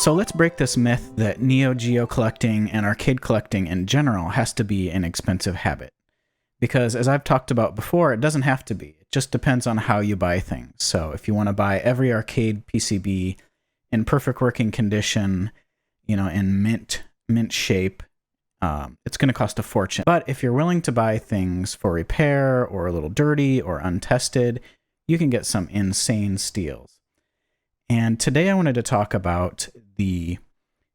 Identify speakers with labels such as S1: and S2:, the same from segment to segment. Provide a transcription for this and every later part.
S1: So let's break this myth that Neo Geo collecting and arcade collecting in general has to be an expensive habit. Because as I've talked about before, it doesn't have to be. It just depends on how you buy things. So if you want to buy every arcade PCB in perfect working condition, in mint shape, it's going to cost a fortune. But if you're willing to buy things for repair or a little dirty or untested, you can get some insane steals. And today I wanted to talk about the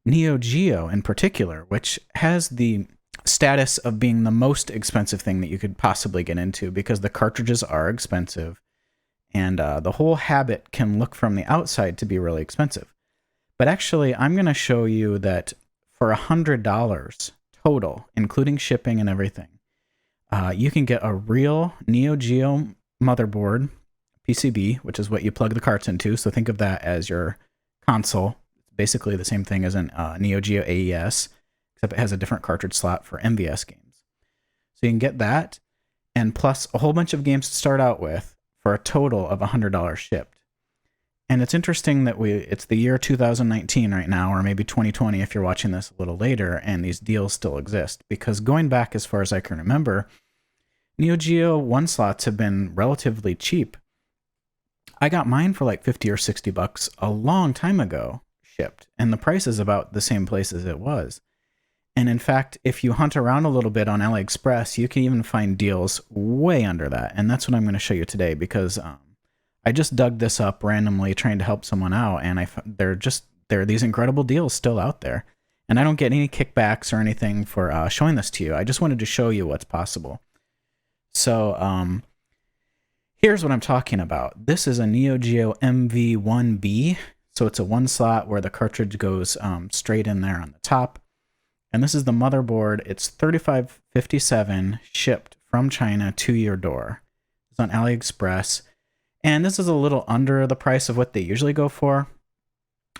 S1: Neo Geo in particular, which has the status of being the most expensive thing that you could possibly get into because the cartridges are expensive and the whole habit can look from the outside to be really expensive. But actually, I'm going to show you that for $100 total, including shipping and everything, you can get a real Neo Geo motherboard, PCB, which is what you plug the carts into. So think of that as your console. It's basically the same thing as an Neo Geo AES, except it has a different cartridge slot for MVS games. So you can get that, and plus a whole bunch of games to start out with for a total of $100 shipped. And it's interesting that it's the year 2019 right now, or maybe 2020 if you're watching this a little later, and these deals still exist. Because going back as far as I can remember, Neo Geo 1 slots have been relatively cheap. I got mine for like 50 or 60 bucks a long time ago shipped, and the price is about the same place as it was. And in fact, if you hunt around a little bit on AliExpress, you can even find deals way under that. And that's what I'm going to show you today because I just dug this up randomly trying to help someone out, and there are these incredible deals still out there. And I don't get any kickbacks or anything for showing this to you. I just wanted to show you what's possible. So here's what I'm talking about. This is a Neo Geo MV1B. So it's a 1 slot where the cartridge goes straight in there on the top. And this is the motherboard. It's $35.57 shipped from China to your door. It's on AliExpress. And this is a little under the price of what they usually go for.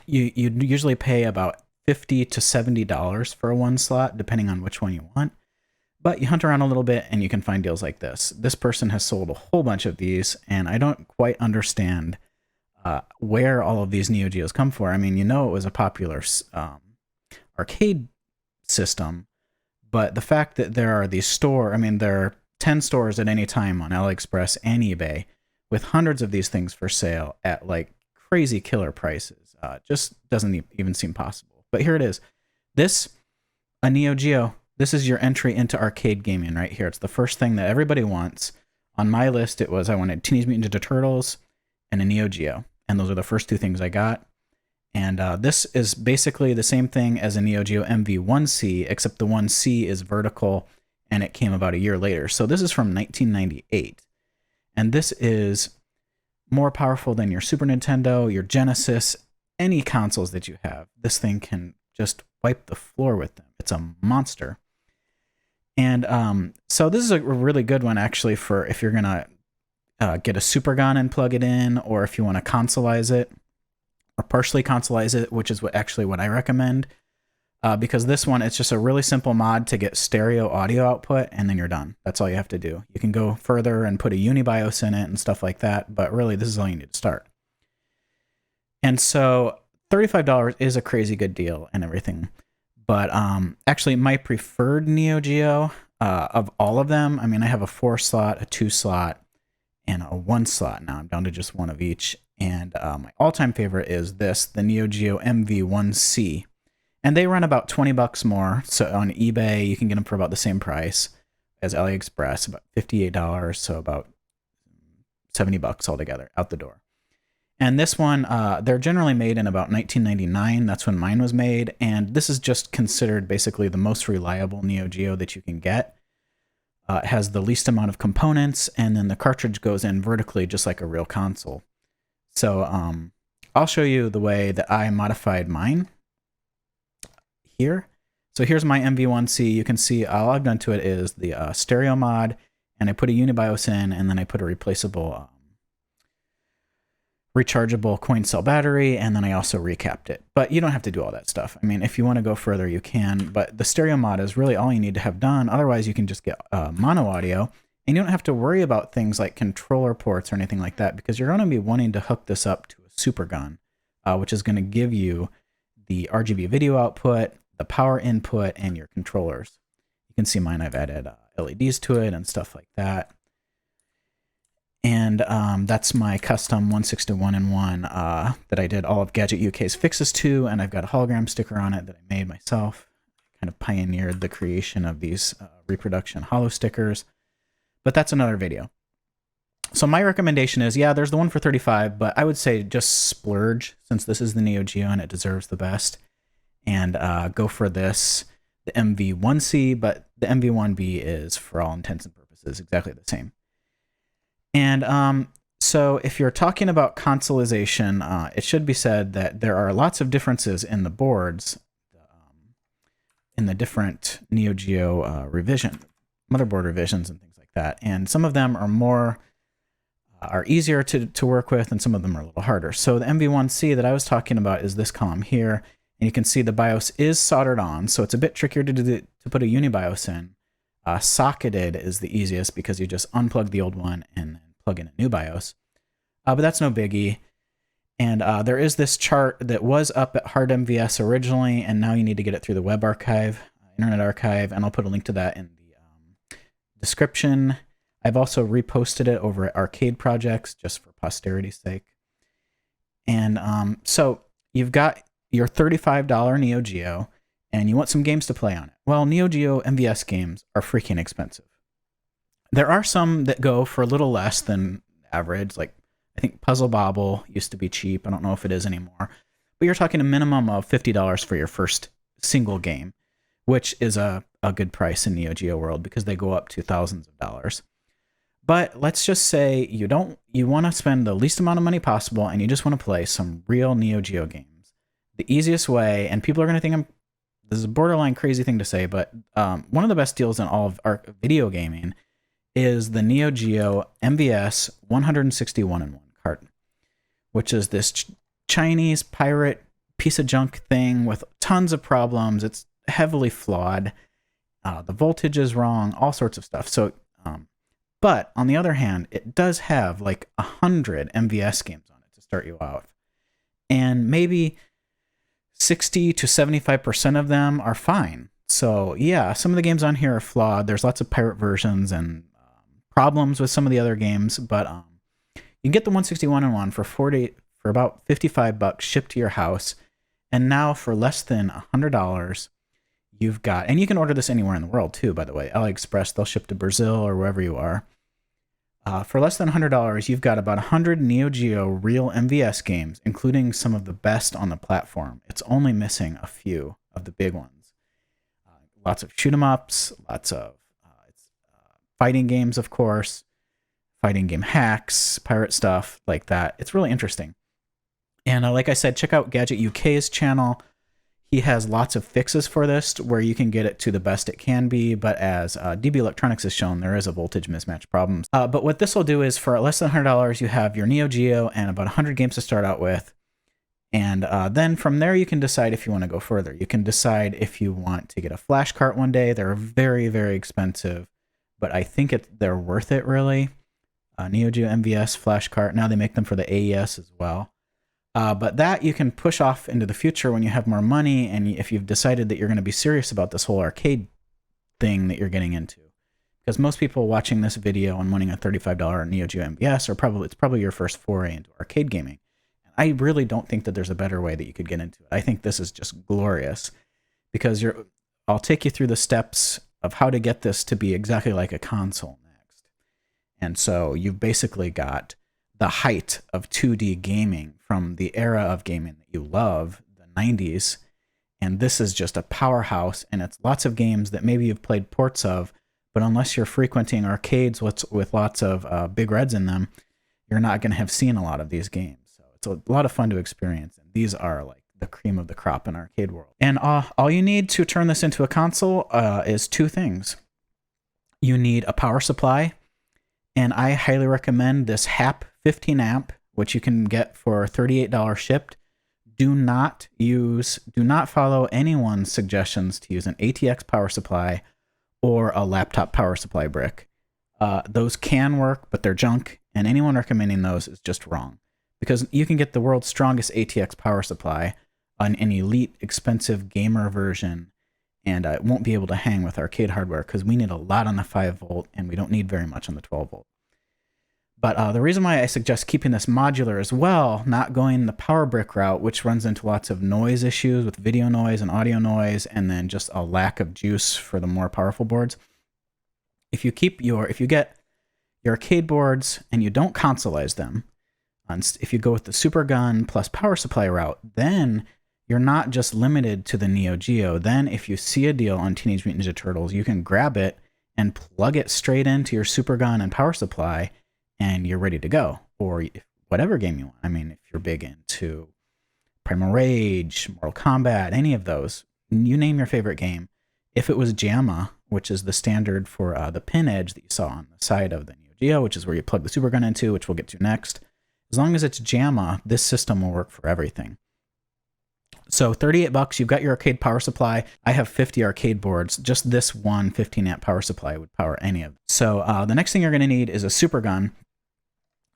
S1: You usually pay about $50 to $70 for a 1 slot, depending on which one you want. But you hunt around a little bit and you can find deals like this. This person has sold a whole bunch of these, and I don't quite understand where all of these Neo Geos come for. I mean, it was a popular arcade system, but the fact that there are these there are 10 stores at any time on AliExpress and eBay with hundreds of these things for sale at like crazy killer prices, just doesn't even seem possible. But here it is. A Neo Geo. This is your entry into arcade gaming right here. It's the first thing that everybody wants. On my list, I wanted Teenage Mutant Ninja Turtles and a Neo Geo. And those are the first 2 things I got. And this is basically the same thing as a Neo Geo MV1C, except the 1C is vertical, and it came about a year later. So this is from 1998. And this is more powerful than your Super Nintendo, your Genesis, any consoles that you have. This thing can just wipe the floor with them. It's a monster. And so this is a really good one, actually, for if you're going to get a Supergun and plug it in, or if you want to consolize it, or partially consolize it, which is what I recommend. Because this one, it's just a really simple mod to get stereo audio output, and then you're done. That's all you have to do. You can go further and put a UniBIOS in it and stuff like that, but really this is all you need to start. And so $35 is a crazy good deal and everything. But actually my preferred Neo Geo of all of them, I mean, I have a 4 slot, a 2 slot, and a 1 slot. Now I'm down to just one of each. And my all-time favorite is the Neo Geo MV1C. And they run about 20 bucks more. So on eBay, you can get them for about the same price as AliExpress, about $58, so about 70 bucks altogether out the door. And this one, they're generally made in about 1999. That's when mine was made. And this is just considered basically the most reliable Neo Geo that you can get. It has the least amount of components, and then the cartridge goes in vertically just like a real console. So I'll show you the way that I modified mine here. So here's my MV1C. You can see I logged onto it is the stereo mod, and I put a UniBIOS in, and then I put a replaceable rechargeable coin cell battery, and then I also recapped it. But you don't have to do all that stuff. I mean, if you want to go further, you can, but the stereo mod is really all you need to have done. Otherwise, you can just get mono audio, and you don't have to worry about things like controller ports or anything like that, because you're going to be wanting to hook this up to a Supergun, which is going to give you the RGB video output, the power input, and your controllers. You can see mine, I've added LEDs to it and stuff like that. And that's my custom 161-in-1 that I did all of Gadget UK's fixes to, and I've got a hologram sticker on it that I made myself. Kind of pioneered the creation of these reproduction holo stickers, but that's another video. So my recommendation is, yeah, there's the one for $35, but I would say just splurge, since this is the Neo Geo and it deserves the best, and go for this, the MV1C, but the MV1B is, for all intents and purposes, exactly the same. And so if you're talking about consolization, it should be said that there are lots of differences in the boards, in the different Neo Geo motherboard revisions and things like that. And some of them are easier to work with, and some of them are a little harder. So the MV1C that I was talking about is this column here, and you can see the BIOS is soldered on, so it's a bit trickier to put a UniBIOS in. Socketed is the easiest because you just unplug the old one and plug in a new BIOS. But that's no biggie. And there is this chart that was up at Hard MVS originally, and now you need to get it through the web archive, Internet Archive, and I'll put a link to that in the description. I've also reposted it over at Arcade Projects just for posterity's sake. And so you've got your $35 Neo Geo, and you want some games to play on it. Well, Neo Geo MVS games are freaking expensive. There are some that go for a little less than average, like I think Puzzle Bobble used to be cheap. I don't know if it is anymore. But you're talking a minimum of $50 for your first single game, which is a good price in Neo Geo world because they go up to thousands of dollars. But let's just say you want to spend the least amount of money possible and you just want to play some real Neo Geo games. The easiest way, and people are going to think this is a borderline crazy thing to say, but one of the best deals in all of our video gaming is the Neo Geo MVS 161-in-1 carton, which is this Chinese pirate piece of junk thing with tons of problems. It's heavily flawed. The voltage is wrong, all sorts of stuff. So, but on the other hand, it does have like 100 MVS games on it to start you out. And maybe 60 to 75% of them are fine. So yeah, some of the games on here are flawed. There's lots of pirate versions and problems with some of the other games, but you can get the 161-in-1 for about $55 shipped to your house. And now for less than $100, you've got, and you can order this anywhere in the world too, by the way, AliExpress, they'll ship to Brazil or wherever you are. For less than $100, you've got about 100 Neo Geo real MVS games, including some of the best on the platform. It's only missing a few of the big ones. Lots of shoot 'em ups, lots of fighting games, of course, fighting game hacks, pirate stuff like that. It's really interesting. And like I said, check out Gadget UK's channel. He has lots of fixes for this where you can get it to the best it can be, but as DB Electronics has shown, there is a voltage mismatch problem. But what this will do is for less than $100, you have your Neo Geo and about 100 games to start out with. And then from there, you can decide if you want to go further. You can decide if you want to get a flash cart one day. They're very, very expensive, but I think they're worth it, really. Neo Geo MVS flash cart. Now they make them for the AES as well. But that you can push off into the future when you have more money, and if you've decided that you're going to be serious about this whole arcade thing that you're getting into. Because most people watching this video and wanting a $35 Neo Geo MVS it's probably your first foray into arcade gaming. And I really don't think that there's a better way that you could get into it. I think this is just glorious because I'll take you through the steps of how to get this to be exactly like a console next. And so you've basically got the height of 2D gaming from the era of gaming that you love, the 90s, and this is just a powerhouse, and it's lots of games that maybe you've played ports of, but unless you're frequenting arcades with lots of big reds in them, you're not going to have seen a lot of these games. So it's a lot of fun to experience, and these are like the cream of the crop in arcade world. And all you need to turn this into a console is two things. You need a power supply, and I highly recommend this HAP 15 amp, which you can get for $38 shipped. Do not follow anyone's suggestions to use an ATX power supply or a laptop power supply brick. Those can work, but they're junk, and anyone recommending those is just wrong. Because you can get the world's strongest ATX power supply an elite, expensive gamer version, and it won't be able to hang with arcade hardware because we need a lot on the 5-volt and we don't need very much on the 12-volt. But the reason why I suggest keeping this modular as well, not going the power brick route, which runs into lots of noise issues with video noise and audio noise, and then just a lack of juice for the more powerful boards. If you get your arcade boards and you don't consolize them, if you go with the Supergun plus power supply route, then you're not just limited to the Neo Geo. Then if you see a deal on Teenage Mutant Ninja Turtles, you can grab it and plug it straight into your Supergun and power supply, and you're ready to go. Or whatever game you want. I mean, if you're big into Primal Rage, Mortal Kombat, any of those, you name your favorite game. If it was JAMA, which is the standard for the pin edge that you saw on the side of the Neo Geo, which is where you plug the Supergun into, which we'll get to next. As long as it's JAMA, this system will work for everything. So $38, you've got your arcade power supply. I have 50 arcade boards. Just this one 15-amp power supply would power any of them. So the next thing you're going to need is a Supergun.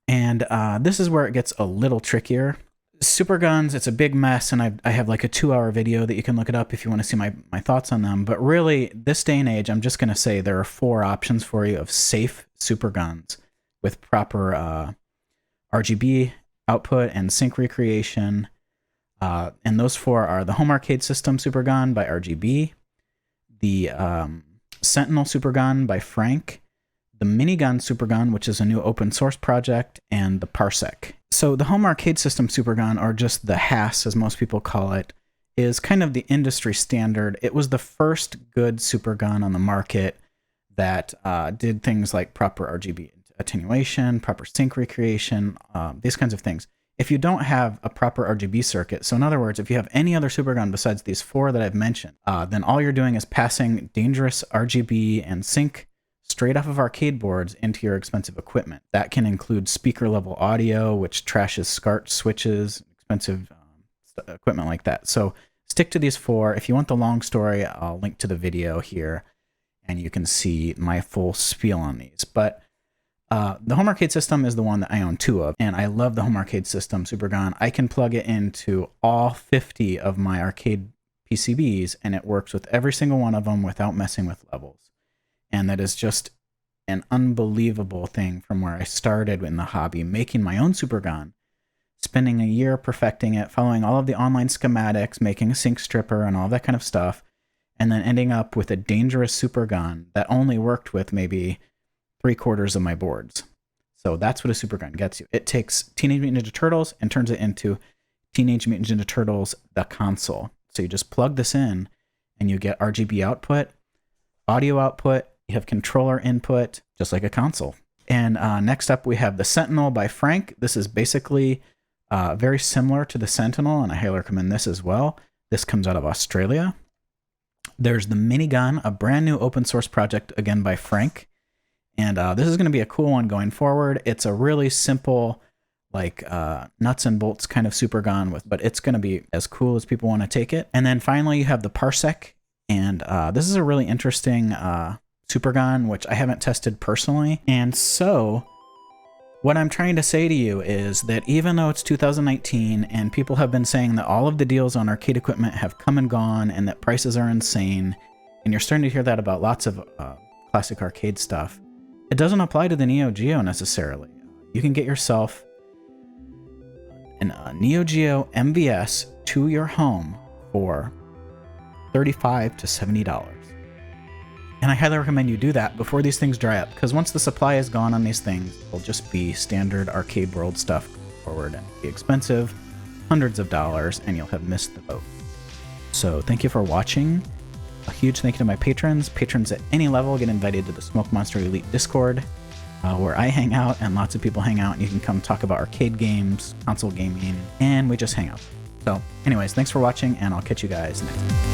S1: And this is where it gets a little trickier. Superguns, it's a big mess, and I have like a 2-hour video that you can look it up if you want to see my thoughts on them. But really, this day and age, I'm just going to say there are 4 options for you of safe Superguns with proper RGB output and sync recreation. And those 4 are the Home Arcade System Supergun by RGB, the Sentinel Supergun by Frank, the Minigun Supergun, which is a new open source project, and the Parsec. So the Home Arcade System Supergun, or just the HASS as most people call it, is kind of the industry standard. It was the first good Supergun on the market that did things like proper RGB attenuation, proper sync recreation, these kinds of things. If you don't have a proper RGB circuit, so in other words, if you have any other Supergun besides these 4 that I've mentioned, then all you're doing is passing dangerous RGB and sync straight off of arcade boards into your expensive equipment. That can include speaker level audio, which trashes SCART switches, expensive equipment like that. So stick to these 4. If you want the long story, I'll link to the video here and you can see my full spiel on these. But the Home Arcade System is the one that I own 2 of, and I love the Home Arcade System Supergun. I can plug it into all 50 of my arcade PCBs, and it works with every single one of them without messing with levels. And that is just an unbelievable thing from where I started in the hobby, making my own Supergun, spending a year perfecting it, following all of the online schematics, making a sync stripper and all that kind of stuff, and then ending up with a dangerous Supergun that only worked with maybe 3/4 of my boards. So that's what a Supergun gets you. It takes Teenage Mutant Ninja Turtles and turns it into Teenage Mutant Ninja Turtles, the console. So you just plug this in and you get RGB output, audio output, you have controller input, just like a console. And next up we have the Sentinel by Frank. This is basically very similar to the Sentinel, and I highly recommend this as well. This comes out of Australia. There's the Minigun, a brand new open source project, again by Frank. And this is going to be a cool one going forward. It's a really simple, like nuts and bolts kind of Supergun, but it's going to be as cool as people want to take it. And then finally you have the Parsec. And this is a really interesting Supergun, which I haven't tested personally. And so what I'm trying to say to you is that even though it's 2019 and people have been saying that all of the deals on arcade equipment have come and gone and that prices are insane, and you're starting to hear that about lots of classic arcade stuff, it doesn't apply to the Neo Geo necessarily. You can get yourself a Neo Geo MVS to your home for $35 to $70. And I highly recommend you do that before these things dry up, because once the supply is gone on these things, it'll just be standard arcade world stuff forward and be expensive, hundreds of dollars, and you'll have missed the boat. So thank you for watching. A huge thank you to my patrons. Patrons at any level get invited to the SmokeMonster Elite Discord, where I hang out and lots of people hang out, and you can come talk about arcade games, console gaming, and we just hang out. So anyways, thanks for watching, and I'll catch you guys next time.